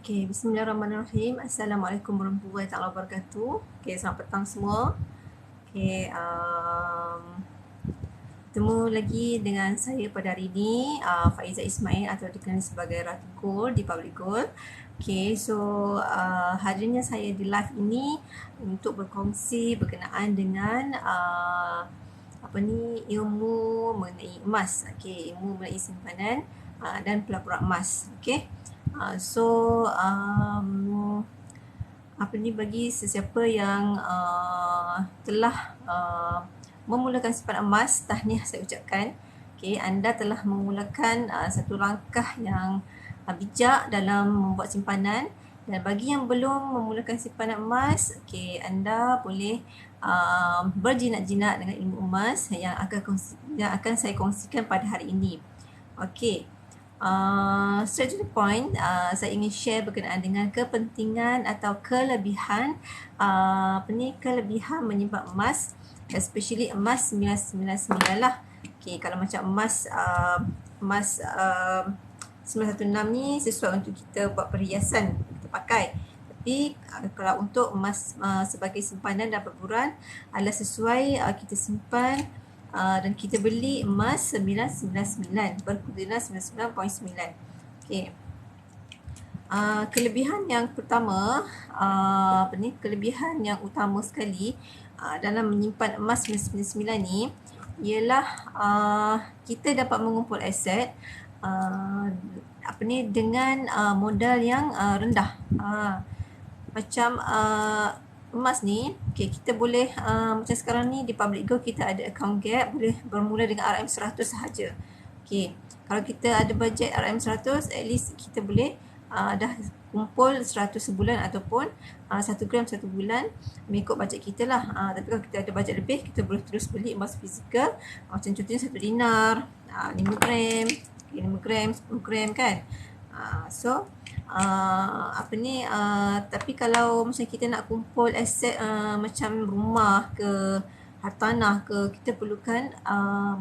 Okey, bismillahirrahmanirrahim. Assalamualaikum warahmatullahi taala wabarakatuh. Okey, selamat petang semua. Okey, bertemu lagi dengan saya pada hari ini, Faizah Ismail atau dikenali sebagai Ratu Gold di Public Gold. Okey, so hadirnya saya di live ini untuk berkongsi berkenaan dengan ilmu mengenai emas. Okey, ilmu mengenai simpanan dan pelaburan emas. Okey. Bagi sesiapa yang telah memulakan simpanan emas, tahniah saya ucapkan. Okay, anda telah memulakan satu langkah yang bijak dalam membuat simpanan. Dan bagi yang belum memulakan simpanan emas, okay, anda boleh berjinak-jinak dengan ilmu emas yang akan saya kongsikan pada hari ini. Okay. Straight to the point, saya ingin share berkenaan dengan kepentingan atau kelebihan kelebihan menyimpan emas, especially emas 999 lah. Okay, kalau macam emas 916 ni sesuai untuk kita buat perhiasan, kita pakai. Tapi kalau untuk emas sebagai simpanan dan perburuan adalah sesuai kita simpan dan kita beli emas 999 berkoordinat 99.9. Okey. Kelebihan yang pertama, kelebihan yang utama sekali dalam menyimpan emas 999 ni ialah kita dapat mengumpul aset dengan modal yang rendah. Macam emas ni, okay, kita boleh macam sekarang ni di Public Gold kita ada account gap, boleh bermula dengan RM100 sahaja. Okay, kalau kita ada bajet RM100, at least kita boleh dah kumpul 100 sebulan ataupun 1 gram 1 bulan mengikut bajet kita lah. Tapi kalau kita ada bajet lebih, kita boleh terus beli emas fizikal, macam contohnya 1 dinar, 5 gram, 5 gram, 10 gram kan. Tapi kalau macam kita nak kumpul aset macam rumah ke hartanah ke, kita perlukan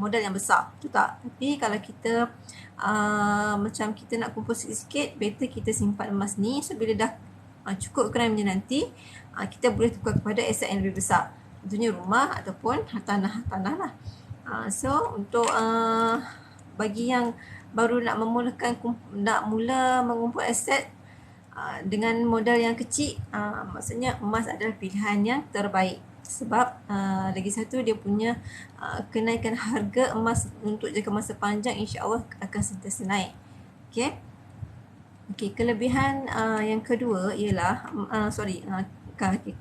modal yang besar, betul tak? Tapi kalau kita macam kita nak kumpul sikit-sikit, better kita simpan emas ni. So bila dah cukup gramnya nanti, kita boleh tukar kepada aset yang lebih besar, tentunya rumah ataupun hartanah lah. So untuk bagi yang baru nak mula mengumpul aset dengan modal yang kecil, maksudnya emas adalah pilihan yang terbaik. Sebab lagi satu, dia punya kenaikan harga emas untuk jangka masa panjang insya-Allah akan sentiasa naik. Okey. Kelebihan yang kedua ialah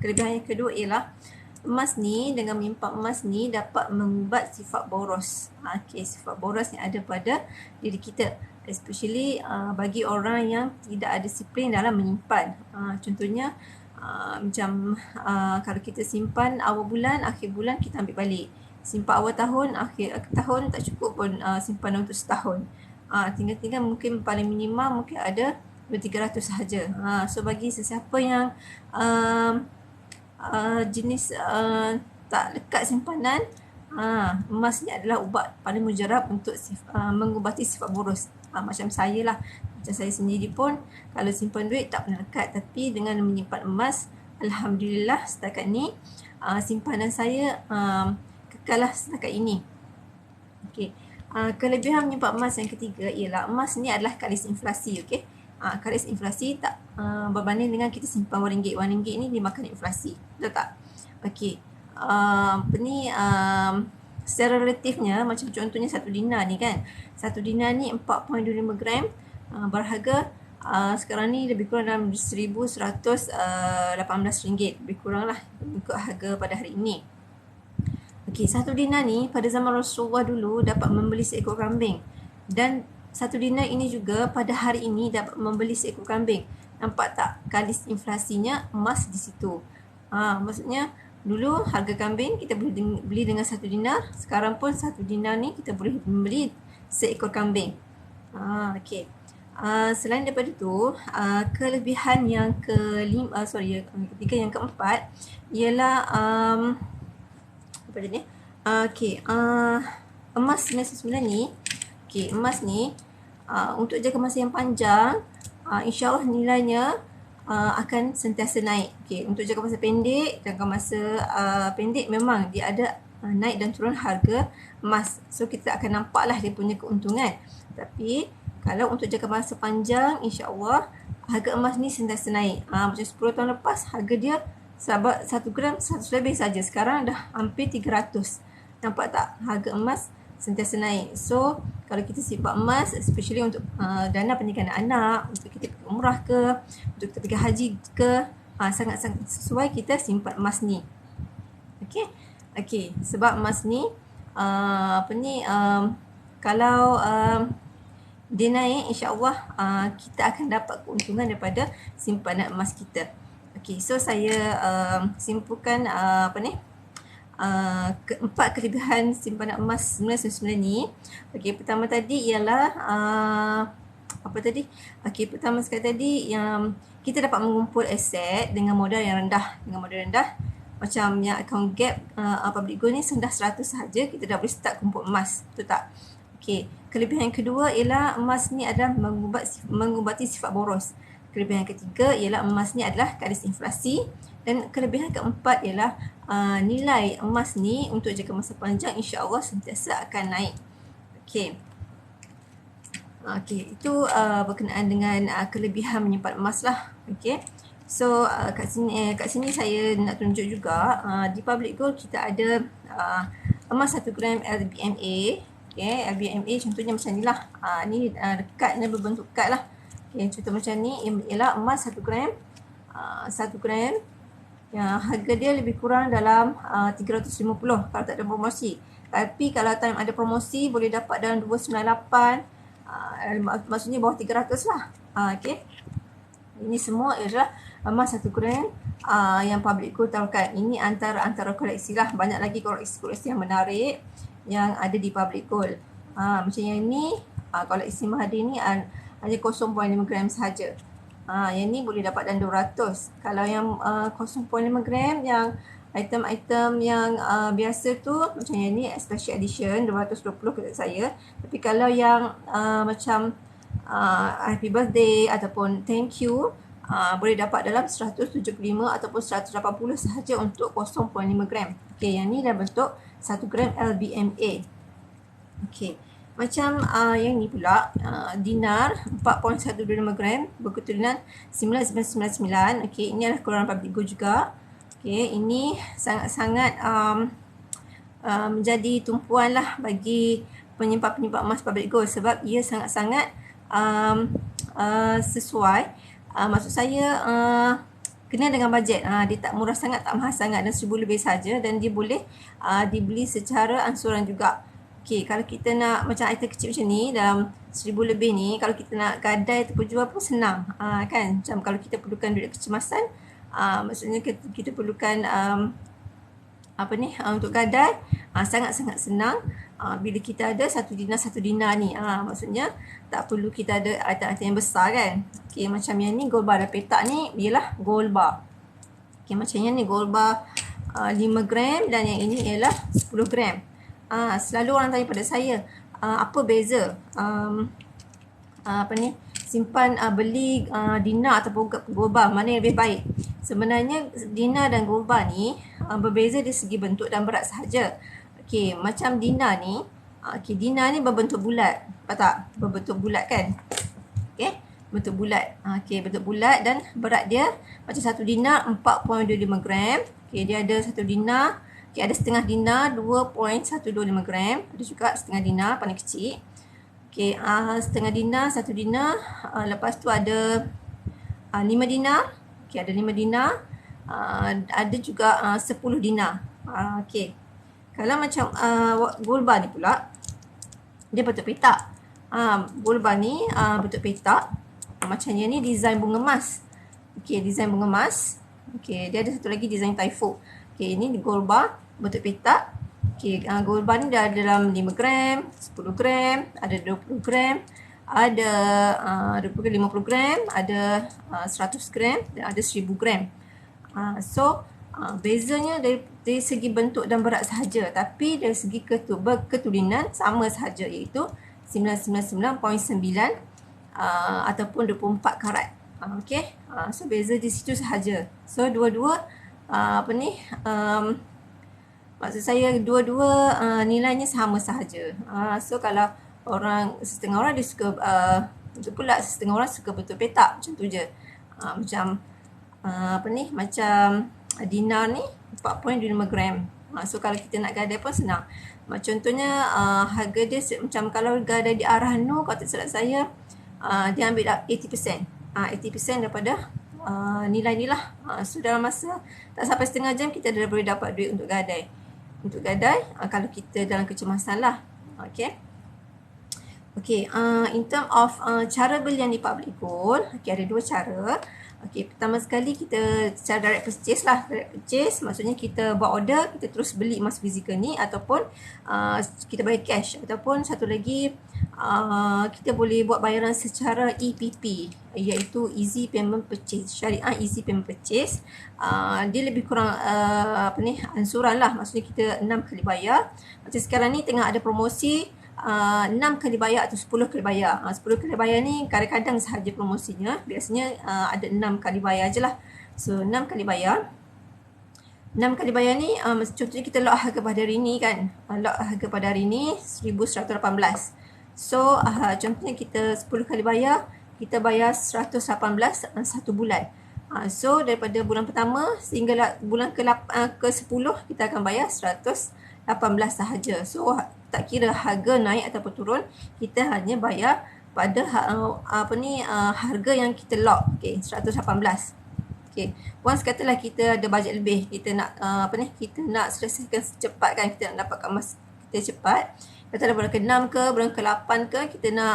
kelebihan yang kedua ialah emas ni, dengan menyimpan emas ni dapat mengubat sifat boros. Sifat boros yang ada pada diri kita, especially bagi orang yang tidak ada disiplin dalam menyimpan. Contohnya macam kalau kita simpan awal bulan, akhir bulan kita ambil balik. Simpan awal tahun, akhir tahun tak cukup pun simpanan untuk setahun. Tinggal-tinggal mungkin paling minimum mungkin ada 200-300 sahaja. So bagi sesiapa yang jenis tak lekat simpanan, emas ni adalah ubat paling mujarab untuk mengubati sifat boros. Macam saya lah, macam saya sendiri pun kalau simpan duit tak pernah lekat, tapi dengan menyimpan emas, alhamdulillah setakat ni simpanan saya kekal lah setakat ini. Okey. Kelebihan menyimpan emas yang ketiga ialah emas ni adalah kalis inflasi. Okey. Kalis inflasi tak berbanding dengan kita simpan RM1. RM1 ni dimakan inflasi, betul tak? Okey. Secara relatifnya, macam contohnya 1 dinar ni kan, 1 dinar ni 4.25 gram, berharga sekarang ni lebih kurang dalam RM1,118, lebih kurang lah ikut harga pada hari ini. Okey, 1 dinar ni pada zaman Rasulullah dulu dapat membeli seekor kambing, dan 1 dinar ini juga pada hari ini dapat membeli seekor kambing. Nampak tak kalis inflasinya emas di situ? Maksudnya dulu harga kambing kita boleh beli dengan 1 dinar, sekarang pun 1 dinar ni kita boleh membeli seekor kambing. Okey. Selain daripada itu, kelebihan yang ketiga, yang keempat ialah emas 99 ni. Okey, emas ni untuk jangka masa yang panjang, InsyaAllah nilainya akan sentiasa naik. Okay, untuk jangka masa pendek, jangka masa pendek memang dia ada naik dan turun harga emas. So kita akan nampaklah dia punya keuntungan. Tapi kalau untuk jangka masa panjang, insya-Allah harga emas ni sentiasa naik. Macam 10 tahun lepas harga dia 1 gram 100 lebih saja. Sekarang dah hampir 300. Nampak tak? Harga emas sentiasa naik. So kalau kita simpan emas, especially untuk dana pendidikan anak, untuk kita pergi umrah ke, untuk kita pergi haji ke, sangat-sangat sesuai kita simpan emas ni. Okey, sebab emas ni kalau dia naik, insya-Allah kita akan dapat keuntungan daripada simpanan emas kita. Okey, so saya simpulkan keempat kelebihan simpanan emas 999 ni. Okey, pertama tadi ialah pertama sekali tadi yang kita dapat mengumpul aset dengan modal yang rendah. Macam yang account gap public gold ni sendah 100 sahaja kita dah boleh start kumpul emas. Betul tak? Okey, kelebihan yang kedua ialah emas ni adalah mengubati sifat boros. Kelebihan yang ketiga ialah emas ni adalah kadar inflasi. Dan kelebihan keempat ialah nilai emas ni untuk jangka masa panjang insya-Allah sentiasa akan naik. Okey, itu berkenaan dengan kelebihan menyimpan emas lah. Okey. So kat sini saya nak tunjuk juga di public gold kita ada emas 1 gram LBMA. Okey, LBMA contohnya macam ni lah. Ni kad ni berbentuk kad lah. Okey, contoh macam ni ialah emas 1 gram. 1 gram yang harga dia lebih kurang dalam 350 kalau tak ada promosi. Tapi kalau time ada promosi boleh dapat dalam 298, maksudnya bawah 300 lah. Okey. Ini semua ialah emas 1 gram yang public gold tawarkan. Ini antara koleksi lah. Banyak lagi koleksi yang menarik yang ada di public gold. Macam yang ni, koleksi Mahathir ni hanya 0.5 gram sahaja. Yang ni boleh dapat dalam 200. Kalau yang 0.5 gram yang item-item yang biasa tu macam yang ni special edition 220 kata saya. Tapi kalau yang macam happy birthday ataupun thank you boleh dapat dalam 175 ataupun 180 sahaja untuk 0.5 gram. Okey, yang ni dah bentuk 1 gram LBMA. Okey. Macam yang ni pula, dinar 4.125 gram berketurunan 9999. Okey, ini adalah keluaran public gold juga. Okey, ini sangat-sangat menjadi tumpuan lah bagi penyimpan-penyimpan emas public gold sebab ia sangat-sangat sesuai. Maksud saya kena dengan bajet. Dia tak murah sangat, tak mahal sangat dan 1000 lebih saja dan dia boleh dibeli secara ansuran juga. Okey, kalau kita nak macam item kecil macam ni dalam 1000 lebih ni, kalau kita nak gadai ataupun jual pun senang. Kan? Macam kalau kita perlukan duit kecemasan, maksudnya kita perlukan untuk gadai, sangat-sangat senang. Bila kita ada 1 dinar ni, maksudnya tak perlu kita ada item-item yang besar kan. Okey, macam yang ni gold bar dan petak ni ialah gold bar. Okey, macam yang ni gold bar 5 gram dan yang ini ialah 10 gram. Selalu orang tanya pada saya, apa beza simpan beli dinar ataupun gold bar, mana yang lebih baik? Sebenarnya dinar dan gold bar ni berbeza dari segi bentuk dan berat sahaja. Okey, macam dinar ni, dinar ni berbentuk bulat. Nampak tak? Berbentuk bulat kan? Okey, bentuk bulat. Okey, bentuk bulat dan berat dia macam 1 dinar 4.25 gram. Okey, dia ada 1 dinar. Okey, ada setengah dinar 2.125 gram. Ada juga setengah dinar paling kecil. Okey, setengah dinar, 1 dinar. Lepas tu ada 5 dinar. Okey, ada 5 dinar. Ada juga 10 dinar. Okey. Kalau macam gold bar ni pula, dia bentuk petak. Gold bar ni bentuk petak. Macam yang ni design bunga emas. Okey, design bunga emas. Okey, dia ada satu lagi design typhoon. Okey, ini gold bar bentuk petak. Okey, gold bar ni dah dalam 5 gram, 10 gram, ada 20 gram, ada 50 gram, ada 100 gram dan ada 1000 gram. So, bezanya dari segi bentuk dan berat sahaja, tapi dari segi keturunan sama sahaja, iaitu 999.9 ataupun 24 karat. Okay. So beza di situ sahaja. So dua-dua maksud saya dua-dua nilainya sama sahaja. So kalau setengah orang dia suka betul pula, setengah orang suka betul petak, macam tu je. Macam macam dinar ni 4.25 gram. So kalau kita nak gadai pun senang. Contohnya harga dia macam kalau gadai di arah Nur, kalau tak silap saya, dia ambil 80%. 80% daripada nilai ni lah. So dalam masa tak sampai setengah jam kita dah boleh dapat duit untuk gadai. Untuk gadai kalau kita dalam kecemasan lah. Okay. Okay, in term of cara belian di Public Gold, okay, ada dua cara. Okay, pertama sekali kita cara direct purchase lah. Direct purchase maksudnya kita buat order, kita terus beli emas fizikal ni, ataupun kita bayar cash, ataupun satu lagi kita boleh buat bayaran secara EPP, iaitu Easy Payment Purchase, Syariah Easy Payment Purchase. Dia lebih kurang ansuran lah, maksudnya kita 6 kali bayar. Macam sekarang ni tengah ada promosi 6 kali bayar atau 10 kali bayar. 10 kali bayar ni kadang-kadang sahaja promosinya. Biasanya ada 6 kali bayar je lah. So 6 kali bayar. 6 kali bayar ni contohnya kita lock harga pada hari ni kan. Lock harga pada hari ni 1118. So contohnya kita 10 kali bayar, kita bayar 118 satu bulan. So daripada bulan pertama sehingga bulan ke-10 kita akan bayar 118 sahaja. So tak kira harga naik ataupun turun, kita hanya bayar pada harga yang kita lock. Okay, 118. Okay, once katalah kita ada bajet lebih, kita nak kita nak selesaikan secepat kan, kita nak dapatkan emas kita cepat. Katalah bulan ke-6 ke, bulan ke-8 ke, kita nak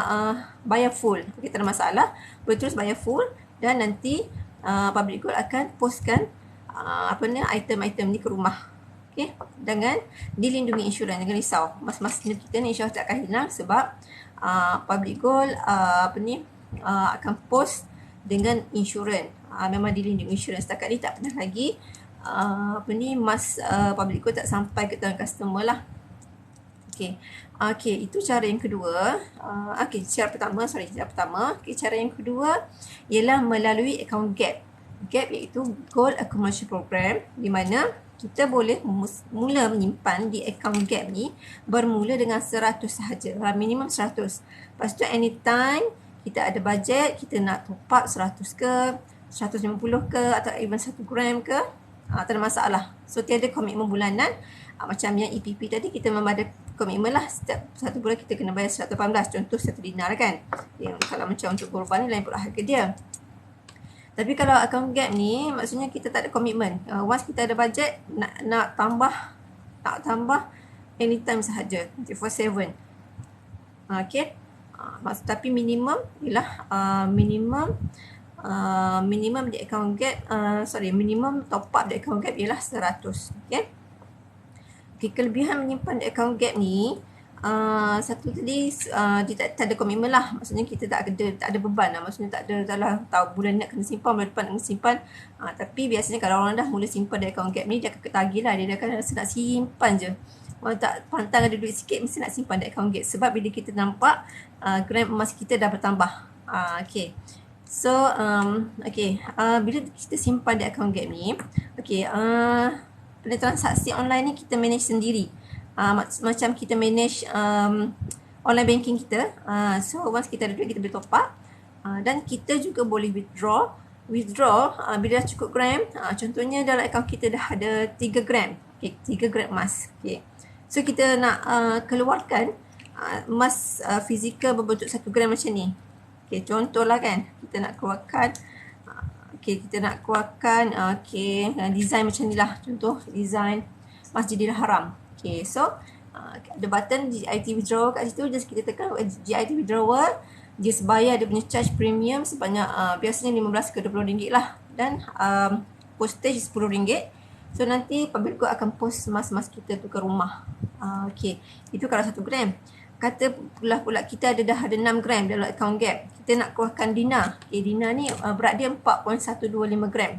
bayar full. Okay, tak ada masalah, boleh terus bayar full, dan nanti Public Gold akan postkan item-item ni ke rumah. Okay, dengan dilindungi insurans, jangan risau. Mas-mas kita ni insya-Allah tak akan hilang sebab Public Gold akan post dengan insurans. Memang dilindungi insurans. Setakat ni tak pernah lagi mas Public Gold tak sampai ke tangan customer lah. Okay. Okay, itu cara yang kedua. Okay, cara pertama. Okay, cara yang kedua ialah melalui account GAP. GAP iaitu Gold Accumulation Program, di mana kita boleh mula menyimpan di akaun GAP ni bermula dengan 100 sahaja, minimum 100. Lepas tu anytime kita ada bajet, kita nak top up 100 ke, 150 ke, atau even 1 gram ke, tak ada masalah. So tiada komitmen bulanan. Macam yang EPP tadi, kita memang ada komitmen lah, setiap satu bulan kita kena bayar 118, contoh 1 dinar kan. Yang kalau macam untuk korban ni lain pula harga dia. Tapi kalau akaun GAP ni, maksudnya kita tak ada komitmen. Once kita ada bajet, nak tambah anytime sahaja, 24/7. Okay. Tapi minimum ialah minimum di akaun GAP, minimum top up di akaun GAP ialah 100. Okay. Okay, kelebihan menyimpan di akaun GAP ni, satu tadi dia tak ada komitmen lah, maksudnya kita tak ada beban lah, maksudnya tak ada tahu bulan ni nak kena simpan, bulan depan nak kena simpan. Tapi biasanya kalau orang dah mula simpan dari akaun GAP ni, dia akan ketagih lah, dia akan rasa nak simpan je. Orang tak pantang ada duit sikit, mesti nak simpan dari akaun GAP, sebab bila kita nampak gram emas kita dah bertambah. Okay. So bila kita simpan di akaun GAP ni, okay, transaksi online ni kita manage sendiri. Macam kita manage online banking kita. So once kita ada duit, kita boleh top up, dan kita juga boleh withdraw bila dah cukup gram. Contohnya dalam akaun kita dah ada 3 gram. Okay, 3 gram emas. Okay. So kita nak keluarkan emas fizikal berbentuk 1 gram macam ni. Okay, contohlah kan, kita nak keluarkan design macam ni lah. Contoh design Masjidil Haram. Okay, so ada button GIT withdrawal kat situ, just kita tekan GIT withdrawal, just bayar dia punya charge premium sebanyak biasanya 15 ke 20 ringgit lah, dan postage 10 ringgit. So nanti Public Gold akan post emas-emas kita tu ke rumah. Okay, itu kalau 1 gram. Kata pula kita dah ada 6 gram dalam akaun GAP, kita nak keluarkan dinar. Okay, dinar ni berat dia 4.125 gram.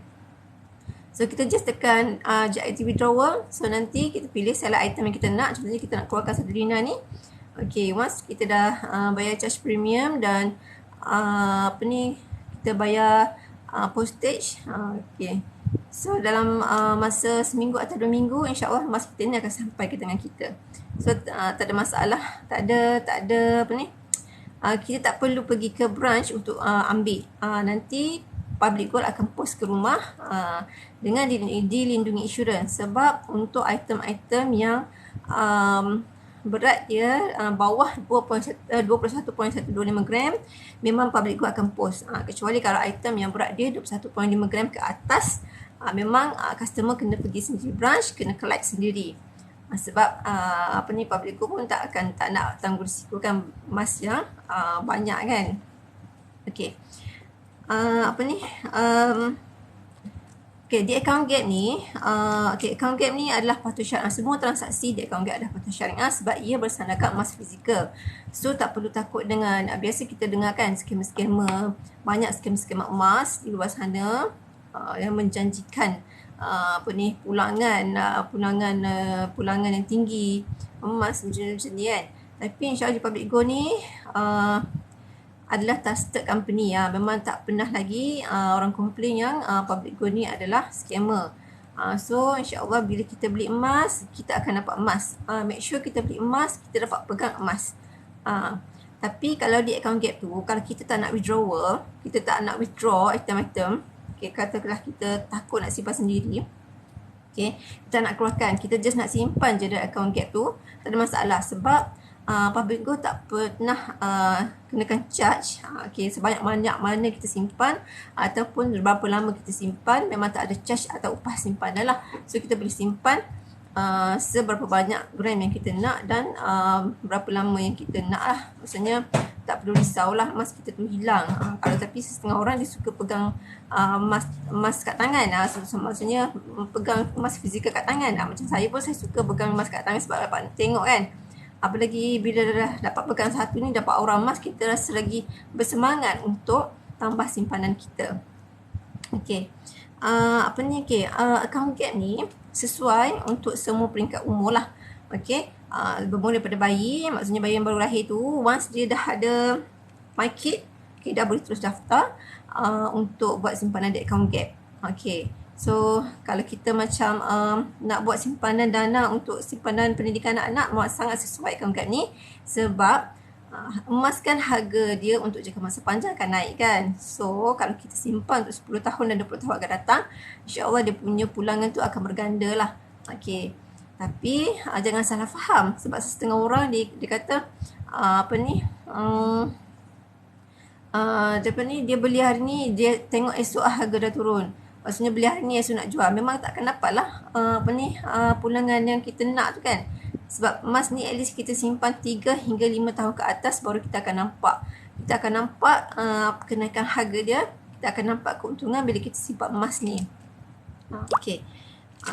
So kita just tekan GIT withdrawal. So nanti kita pilih select item yang kita nak. Contohnya kita nak keluarkan 1 dinar ni. Okay, once kita dah bayar charge premium dan apa ni, kita bayar postage. Okay. So dalam masa seminggu atau 2 minggu, insyaAllah emas kita ni akan sampai ke tangan kita. So tak ada masalah, tak ada apa ni, kita tak perlu pergi ke branch untuk ambil. Nanti Public Gold akan post ke rumah dengan dilindungi insurans. Sebab untuk item-item yang berat dia bawah 21.125 gram, memang Public Gold akan post. Kecuali kalau item yang berat dia 21.5 gram ke atas, memang customer kena pergi sendiri branch, kena collect sendiri. Sebab apa ni, Public Gold pun tak nak tanggung risiko kan emas yang banyak kan. Okey. Apa ni? Okay, di account gap ni, account gap ni adalah patuh syariah. Semua transaksi di account gap adalah patuh syariah sebab ia bersandarkan emas fizikal. So, tak perlu takut dengan, biasa kita dengar kan scammer-scammer, banyak scammer emas di luar sana yang menjanjikan apa ni, pulangan yang tinggi emas macam ni kan. Tapi insyaAllah di Public Gold ni adalah trusted company. Memang tak pernah lagi orang komplain yang Public Gold ni adalah scammer. So insyaAllah bila kita beli emas, kita akan dapat emas. Make sure kita beli emas, kita dapat pegang emas. Tapi kalau di account gap tu, kalau kita tak nak withdrawal, kita tak nak withdraw item-item, okay, katakanlah kita takut nak simpan sendiri, okay, kita nak keluarkan, kita just nak simpan je dari account gap tu, tak ada masalah. Sebab Public Gold tak pernah kenakan charge sebanyak mana kita simpan ataupun berapa lama kita simpan, memang tak ada charge atau upah simpanan lah. So kita boleh simpan seberapa banyak gram yang kita nak dan berapa lama yang kita nak lah. Maksudnya tak perlu risau lah emas kita tu hilang. Kalau tapi setengah orang dia suka pegang emas kat tangan. Maksudnya pegang emas fizikal kat tangan. Macam saya pun, saya suka pegang emas kat tangan sebab dapat tengok kan. Apalagi bila dah dapat pegang satu ni, dapat aura emas, kita rasa lagi bersemangat untuk tambah simpanan kita. Okay. Apa ni, okay. Account gap ni sesuai untuk semua peringkat umur lah. Okay. Bermula daripada bayi, maksudnya bayi yang baru lahir tu, once dia dah ada my kid, okay, dah boleh terus daftar untuk buat simpanan di account gap. Okay. So, kalau kita macam nak buat simpanan dana untuk simpanan pendidikan anak-anak, sangat sesuai account gap ni. Sebab emas kan harga dia untuk jangka masa panjang akan naik kan. So, kalau kita simpan untuk 10 tahun dan 20 tahun akan datang, insyaAllah dia punya pulangan tu akan berganda lah. Okay. Tapi, jangan salah faham. Sebab setengah orang dia kata, dia beli hari ni, dia tengok esok harga dah turun. Maksudnya beli hari ni esok nak jual. Memang tak akan dapat lah pulangan yang kita nak tu kan. Sebab emas ni at least kita simpan 3 hingga 5 tahun ke atas baru kita akan nampak. Kita akan nampak kenaikan harga dia. Kita akan nampak keuntungan bila kita simpan emas ni. Okay.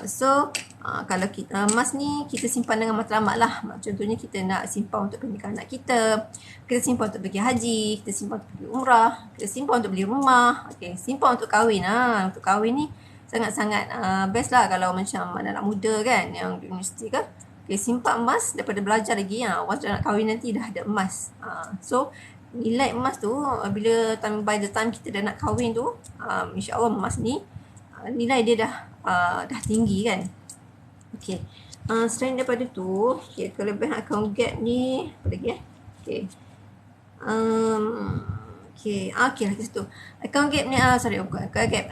So, kalau kita emas ni kita simpan dengan matlamat lah. Contohnya kita nak simpan untuk pernikahan anak kita simpan untuk pergi haji, kita simpan untuk pergi umrah, kita simpan untuk beli rumah, okay, simpan untuk kahwin. Untuk kahwin ni sangat-sangat best lah kalau macam anak muda kan yang di universiti kan. Okay, simpan emas daripada belajar lagi. Once nak kahwin nanti dah ada emas. So, nilai emas tu by the time kita dah nak kahwin tu, insyaAllah emas ni nilai dia dah tinggi kan. Okay. Selain daripada tu, okay, kelebihan account gap ni apa lagi Okay. Okay, lagi satu. Account gap ni, account gap.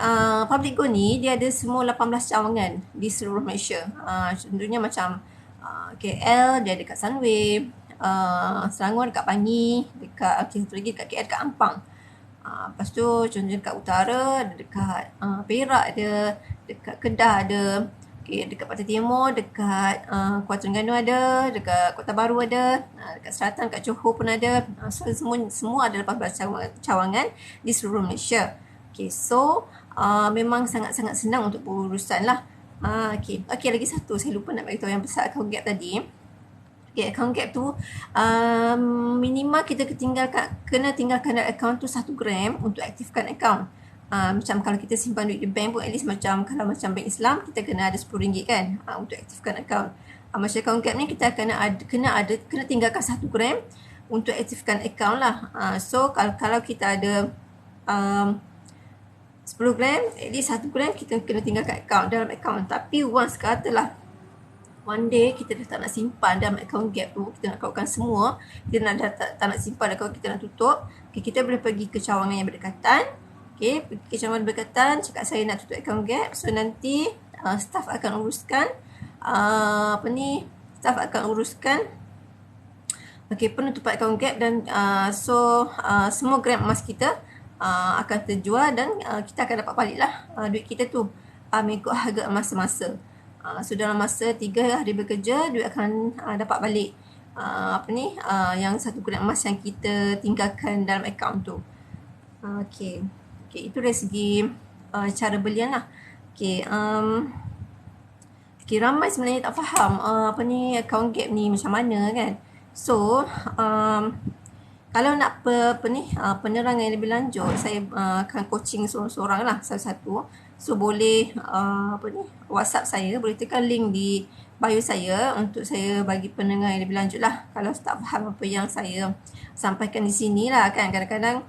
Public Gold ni, dia ada semua 18 cawangan di seluruh Malaysia. Contohnya macam KL, dia dekat Sunway, Selangor dekat Bangi, satu lagi dekat KL dekat Ampang. Lepas tu contohnya dekat utara, dekat Perak ada, dekat Kedah ada, okay, dekat Pantai Timur, dekat Kuala Terengganu ada, dekat Kota Baru ada, dekat Selatan, dekat Johor pun ada. So semua ada 18 cawangan di seluruh Malaysia. Okay, so memang sangat-sangat senang untuk berurusan lah. Okay, lagi satu saya lupa nak beritahu yang besar account gap tadi. Okay, account gap tu minimal kita kena tinggalkan dari account tu 1 gram untuk aktifkan account. Macam kalau kita simpan duit di bank pun at least kalau macam bank Islam kita kena ada RM10 kan untuk aktifkan account. Macam account gap ni kita kena tinggalkan 1 gram untuk aktifkan akaun lah. So kalau kita ada 10 gram, at least 1 gram kita kena tinggalkan dalam akaun. Tapi once katalah one day kita dah tak nak simpan dalam akaun Gap tu, kita nak kautkan semua, kita nak tak nak simpan akaun, kita nak tutup, kita boleh pergi ke cawangan yang berdekatan. Pergi ke cawangan berdekatan, cakap saya nak tutup akaun Gap. So nanti staff akan uruskan staff akan uruskan penutupan akaun Gap, dan semua gram emas kita akan terjual, dan kita akan dapat balik lah duit kita tu mengikut harga emas semasa. So dalam masa 3 hari bekerja, duit akan dapat balik yang 1 gram emas yang kita tinggalkan dalam akaun tu. Okay, itu dari segi cara belian lah. Ramai sebenarnya tak faham akaun Gap ni macam mana kan. So kalau nak penerangan yang lebih lanjut, saya akan coaching seorang-seorang lah, satu-satu. So boleh WhatsApp saya, boleh tekan link di bio saya untuk saya bagi penerangan yang lebih lanjut lah. Kalau tak faham apa yang saya sampaikan di sini lah kan, kadang-kadang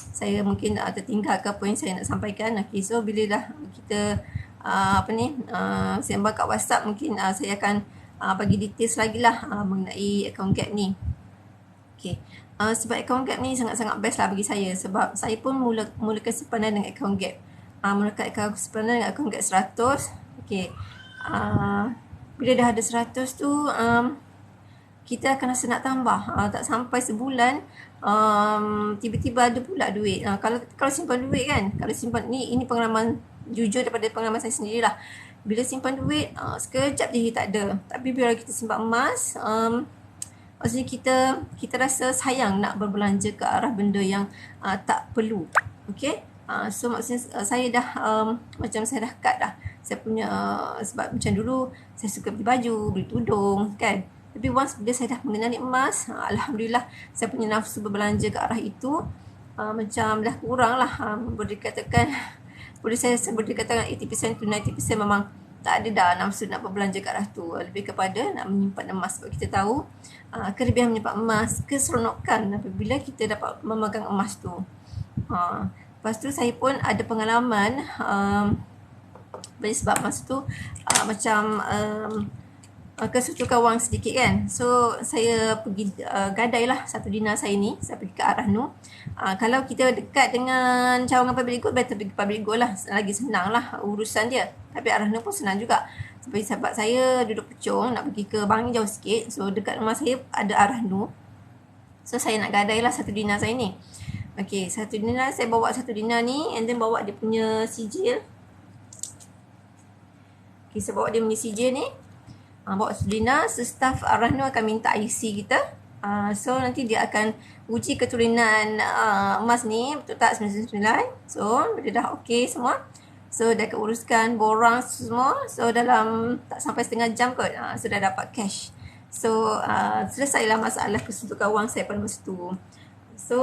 saya mungkin tertinggal ke apa yang saya nak sampaikan. So bila dah kita sembang kat WhatsApp, mungkin saya akan bagi details lagi lah mengenai akaun Gap ni. Sebab akaun Gap ni sangat-sangat best lah bagi saya, sebab saya pun mulakan simpanan dengan akaun Gap. Mulakan akaun simpanan dengan akaun Gap 100. Bila dah ada 100 tu, kita akan rasa nak tambah. Tak sampai sebulan, tiba-tiba ada pula duit. Kalau simpan duit kan, kalau simpan ini pengalaman jujur daripada pengalaman saya sendirilah. Bila simpan duit, sekejap je tak ada. Tapi bila kita simpan emas, maksudnya kita rasa sayang nak berbelanja ke arah benda yang tak perlu. So maksudnya saya dah macam saya dah cut dah. Saya punya sebab macam dulu saya suka beli baju, beli tudung kan. Tapi once bila saya dah mengenali emas, alhamdulillah saya punya nafsu berbelanja ke arah itu macam dah kurang lah. Boleh dikatakan 80% to 90% memang tak ada dah nafsu nak berbelanja ke arah tu. Lebih kepada nak menyimpan emas, sebab kita tahu kelebihan menyimpan emas, keseronokan apabila kita dapat memegang emas tu. Lepas tu saya pun ada pengalaman sebab masa tu macam kesutukan wang sedikit kan. So saya pergi gadai lah 1 dinar saya ni, saya pergi ke arah tu. Kalau kita dekat dengan cawangan public good, better pergi public good lah, lagi senang lah urusan dia. Tapi arah tu pun senang juga, sebab saya duduk Puchong, nak pergi ke Bangi jauh sikit. So dekat rumah saya ada arah tu, so saya nak gadai lah 1 dinar saya ni. 1 dinar, saya bawa 1 dinar ni, and then bawa dia punya sijil. Saya bawa dia punya sijil ni, bawa 1 dinar. So staff arah tu akan minta IC kita. So nanti dia akan uji keturunan emas ni betul tak 99. So bila dah okey semua, so dia akan uruskan borang semua. So dalam tak sampai setengah jam kot, so dah dapat cash. So selesailah masalah kesuntukan wang saya pada masa tu. So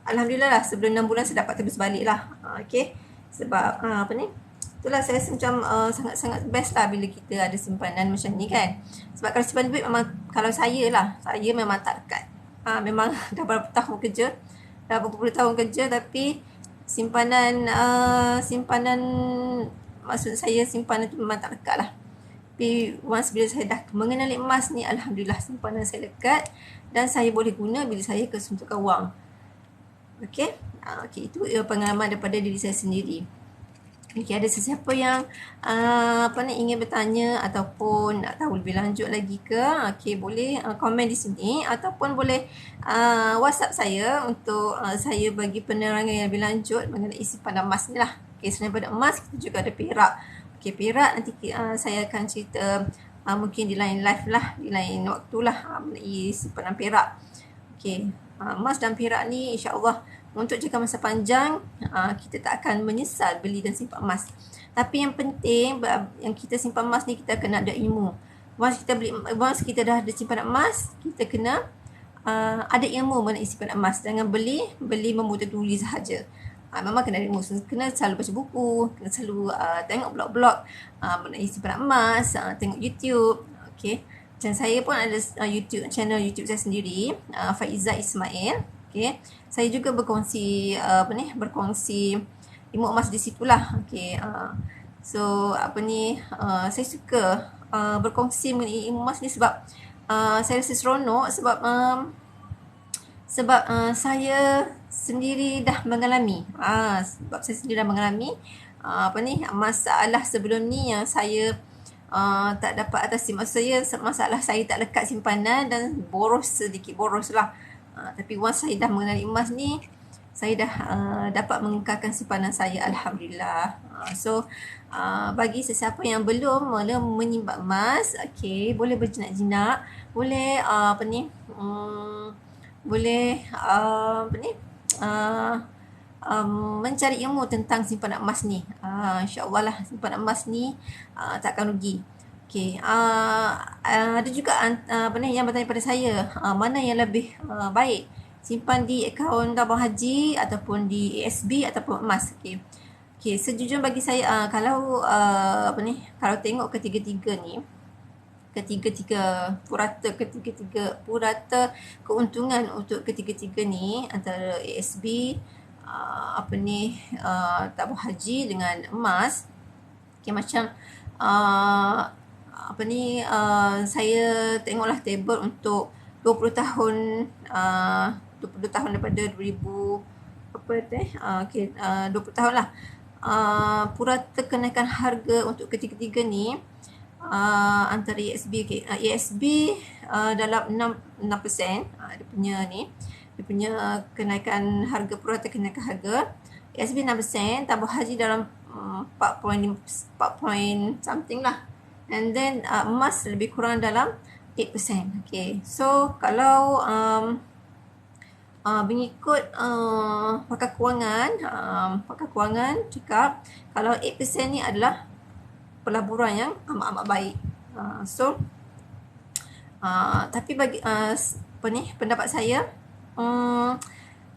alhamdulillah lah, sebelum 6 bulan saya dapat tebus balik lah. Sebab itulah saya rasa macam sangat-sangat best lah bila kita ada simpanan macam ni kan. Sebab kalau simpan duit memang, kalau saya memang tak dekat. Memang dah berapa tahun kerja, dah berpuluh tahun kerja, tapi simpanan maksud saya simpanan tu memang tak dekat lah. Tapi once bila saya dah mengenali emas ni, alhamdulillah simpanan saya dekat, dan saya boleh guna bila saya kesuntukan wang. Itu pengalaman daripada diri saya sendiri. Ada sesiapa yang ingin bertanya ataupun nak tahu lebih lanjut lagi ke, boleh komen di sini, ataupun boleh WhatsApp saya untuk saya bagi penerangan yang lebih lanjut mengenai simpanan emas ni lah. Selain daripada emas, kita juga ada perak. Perak nanti saya akan cerita mungkin di lain live lah, di lain waktu lah mengenai simpanan perak. Emas dan perak ni insya-Allah untuk jangka masa panjang, kita tak akan menyesal beli dan simpan emas. Tapi yang penting, yang kita simpan emas ni, kita kena ada ilmu. Once kita dah ada simpanan emas, kita kena ada ilmu mengenai simpanan emas. Jangan beli memutar duli sahaja. Memang kena ada ilmu. Kena selalu baca buku, kena selalu tengok blog-blog mengenai simpanan emas, tengok YouTube. Macam saya pun ada channel YouTube saya sendiri, Faiza Ismail. Okay. Saya juga berkongsi berkongsi ilmu emas di situlah. Okay. So saya suka berkongsi mengenai ilmu emas ni sebab saya rasa seronok sebab saya sendiri dah mengalami masalah sebelum ni yang saya tak dapat atasi. Maksud saya masalah saya tak lekat simpanan dan boros lah. Tapi once saya dah mengenali emas ni, saya dah dapat mengekalkan simpanan saya, Alhamdulillah. So bagi sesiapa yang belum mula menyimpan emas, okay, boleh berjinak-jinak, boleh mencari ilmu tentang simpanan emas ni. InsyaAllah lah simpanan emas ni takkan rugi. Okay. Ada juga yang bertanya pada saya, mana yang lebih baik, simpan di akaun tabung haji ataupun di ASB ataupun emas. Okay. Okay, sejujurnya bagi saya kalau tengok ketiga-tiga ni, ketiga-tiga purata keuntungan untuk ketiga-tiga ni, antara ASB, tabung haji dengan emas. Okay, macam saya tengoklah table untuk 20 tahun daripada 20 tahun lah. Purata kenaikan harga untuk ketiga-tiga ni antara ASB dalam 6%, dia punya kenaikan harga, purata kenaikan harga. ASB 6%, tabung haji dalam 4 point something lah. And then emas lebih kurang dalam 8%. Okay. So kalau mengikut pakar kewangan cakap kalau 8% ni adalah pelaburan yang amat-amat baik. Tapi bagi pendapat saya,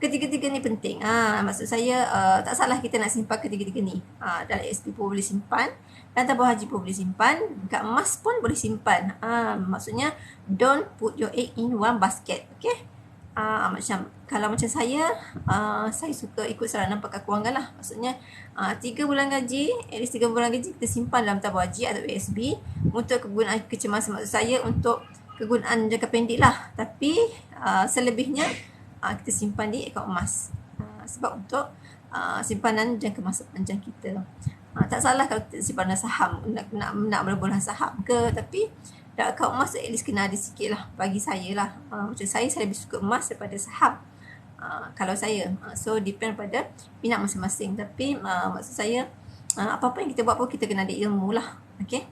ketiga-tiga ni penting. Maksud saya tak salah kita nak simpan ketiga-tiga ni. Dalam ASP pun boleh simpan, dan tabung haji pun boleh simpan, kat emas pun boleh simpan. Maksudnya don't put your egg in one basket. Okay. Kalau macam saya suka ikut saranan pakar kewangan lah. Maksudnya 3 bulan gaji, at least 3 bulan gaji kita simpan dalam tabung haji atau ASB untuk kegunaan kecemasan. Maksud saya untuk kegunaan jangka pendek lah. Tapi selebihnya kita simpan di akaun emas. Sebab untuk simpanan jangka masa panjang kita. Tak salah kalau kita simpanan saham, nak berbulan saham ke, tapi dalam akaun emas at least kena ada sikit lah bagi saya lah. Macam saya lebih suka emas daripada saham. Kalau saya, so depend pada minat masing-masing. Tapi maksud saya apa-apa yang kita buat pun kita kena ada ilmu lah. Okay.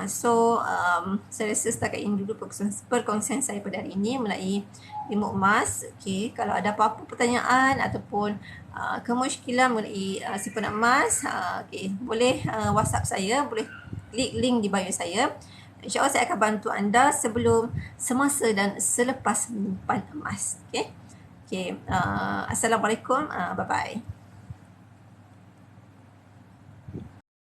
Saya rasa setakat ini dulu perkongsian saya pada hari ini mengenai ilmu emas. Okay. Kalau ada apa-apa pertanyaan ataupun kemusykilan mengenai simpanan emas, okay, boleh WhatsApp saya, boleh klik link di bio saya. InsyaAllah saya akan bantu anda sebelum, semasa dan selepas menyimpan emas. Okay. Okay. Assalamualaikum. Bye-bye.